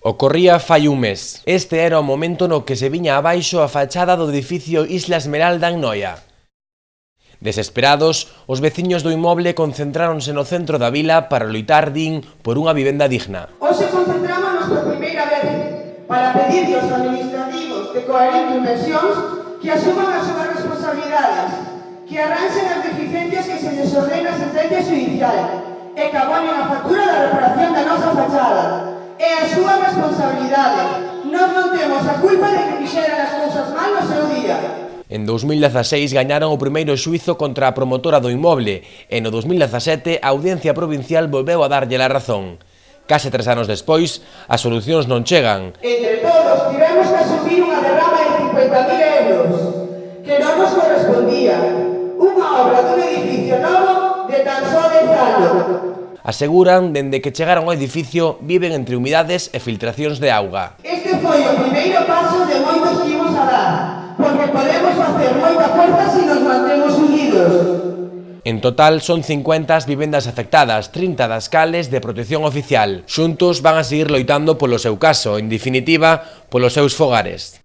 Ocorría fai un mes. Este era o momento no que se viña abaixo a fachada do edificio Isla Esmeralda en Noia. Desesperados, os veciños do inmoble concentráronse no centro da vila para loitar, din, por unha vivenda digna. Hoxe concentrámonos por primeira vez para pedir aos administrativos de Coherente Inversións que asuman as súas responsabilidades, que arranxen as deficiencias que se les ordena a sentencia judicial e que abonen a factura da reparación da nosa fachada. É a súa responsabilidade. Nós non temos a culpa de que fixeran as cousas mal no seu día. En 2016 gañaron o primeiro xuizo contra a promotora do inmoble e no 2017 a Audiencia Provincial volveu a darlle a razón. Case 3 anos despois, as solucións non chegan. Entre todos tivemos que asumir unha derrama de 50.000 euros que non nos correspondía. Unha obra dun edificio novo de tan só 10 anos. Aseguran, dende que chegaron ao edificio, viven entre humidades e filtracións de auga. Este foi o primeiro paso de moitos que imos a dar, porque podemos facer moita forza se nos mantemos unidos. En total son 50 as vivendas afectadas, 30 das cales de protección oficial. Xuntos van a seguir loitando polo seu caso, en definitiva, polos seus fogares.